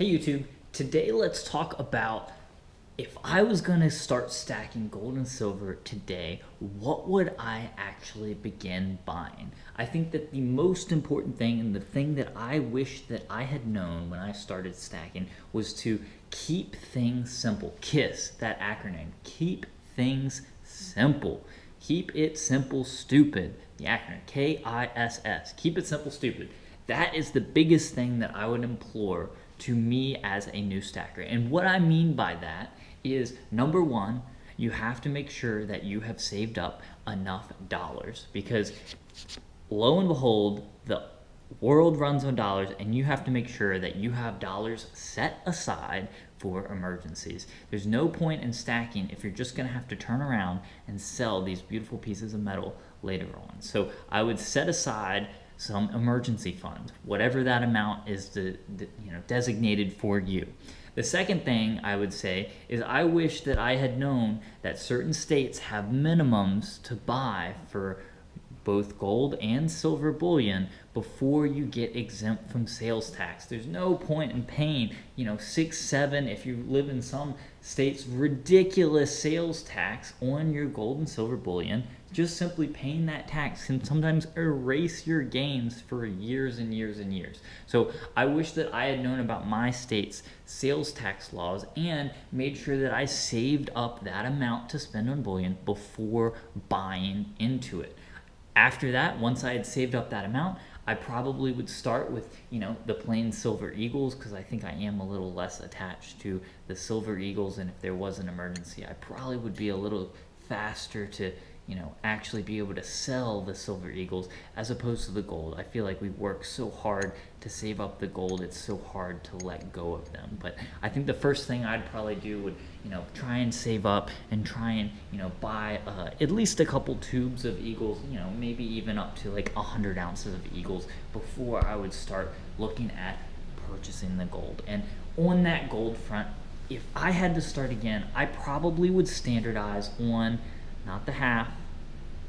Hey YouTube, today let's talk about if I was going to start stacking gold and silver today, what would I actually begin buying? I think that the most important thing and the thing that I wish that I had known when I started stacking was to keep things simple. KISS, that acronym, keep things simple. Keep it simple, stupid. The acronym, KISS, keep it simple, stupid. That is the biggest thing that I would implore to me as a new stacker. And what I mean by that is, number one, you have to make sure that you have saved up enough dollars, because lo and behold, the world runs on dollars, and you have to make sure that you have dollars set aside for emergencies. There's no point in stacking if you're just going to have to turn around and sell these beautiful pieces of metal later on. So I would set aside some emergency fund, whatever that amount is designated for you. The second thing I would say is, I wish that I had known that certain states have minimums to buy for both gold and silver bullion before you get exempt from sales tax. There's no point in paying, 6, 7, if you live in some states, ridiculous sales tax on your gold and silver bullion. Just simply paying that tax can sometimes erase your gains for years and years and years. So I wish that I had known about my state's sales tax laws and made sure that I saved up that amount to spend on bullion before buying into it. After that, once I had saved up that amount, I probably would start with, the plain silver eagles, because I think I am a little less attached to the silver eagles, and if there was an emergency, I probably would be a little faster to actually be able to sell the silver eagles as opposed to the gold. I feel like we work so hard to save up the gold, it's so hard to let go of them. But I think the first thing I'd probably do would, try and save up and try and, buy at least a couple tubes of eagles, maybe even up to like 100 ounces of eagles before I would start looking at purchasing the gold. And on that gold front, if I had to start again, I probably would standardize on not the half,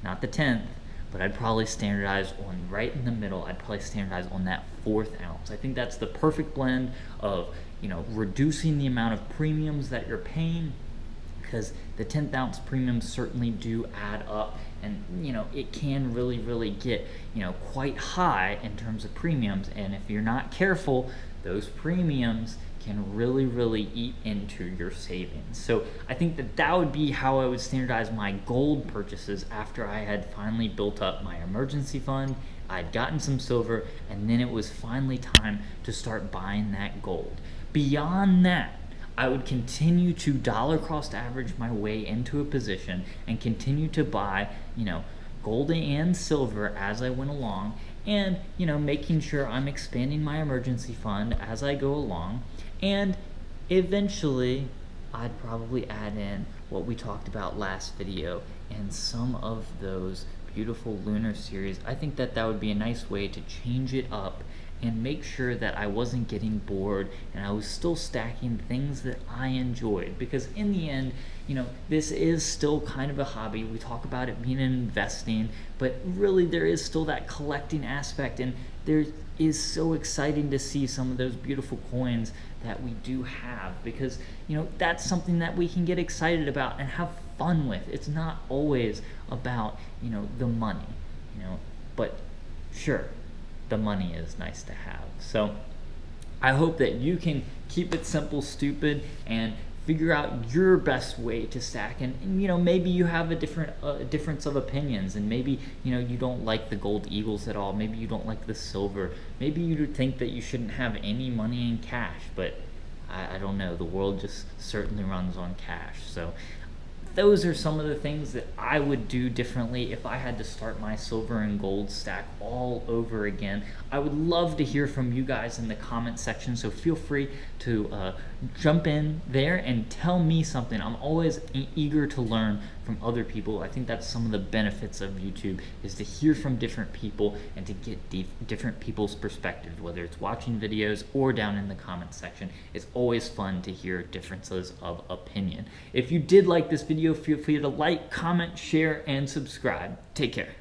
not the 10th, but I'd probably standardize on right in the middle. I'd probably standardize on that 4th ounce. I think that's the perfect blend of, reducing the amount of premiums that you're paying, because the 10th ounce premiums certainly do add up, and it can really get quite high in terms of premiums, and if you're not careful, those premiums can really eat into your savings. So I think that would be how I would standardize my gold purchases after I had finally built up my emergency fund, I'd gotten some silver, and then it was finally time to start buying that gold. Beyond that, I would continue to dollar cost average my way into a position and continue to buy, gold and silver as I went along, and making sure I'm expanding my emergency fund as I go along. And eventually I'd probably add in what we talked about last video and some of those beautiful lunar series. I think that would be a nice way to change it up and make sure that I wasn't getting bored and I was still stacking things that I enjoyed, because in the end, this is still kind of a hobby. We talk about it being an investing, but really there is still that collecting aspect, and there is so exciting to see some of those beautiful coins that we do have, because that's something that we can get excited about and have fun with. It's not always about the money, but sure, the money is nice to have. So I hope that you can keep it simple, stupid, and figure out your best way to stack. And maybe you have a difference of opinions, and maybe you don't like the gold eagles at all. Maybe you don't like the silver. Maybe you think that you shouldn't have any money in cash, but I don't know. The world just certainly runs on cash. So those are some of the things that I would do differently if I had to start my silver and gold stack all over again. I would love to hear from you guys in the comment section, so feel free to jump in there and tell me something. I'm always eager to learn from other people. I think that's some of the benefits of YouTube, is to hear from different people and to get different people's perspectives, whether it's watching videos or down in the comment section. It's always fun to hear differences of opinion. If you did like this video, feel free to like, comment, share, and subscribe. Take care.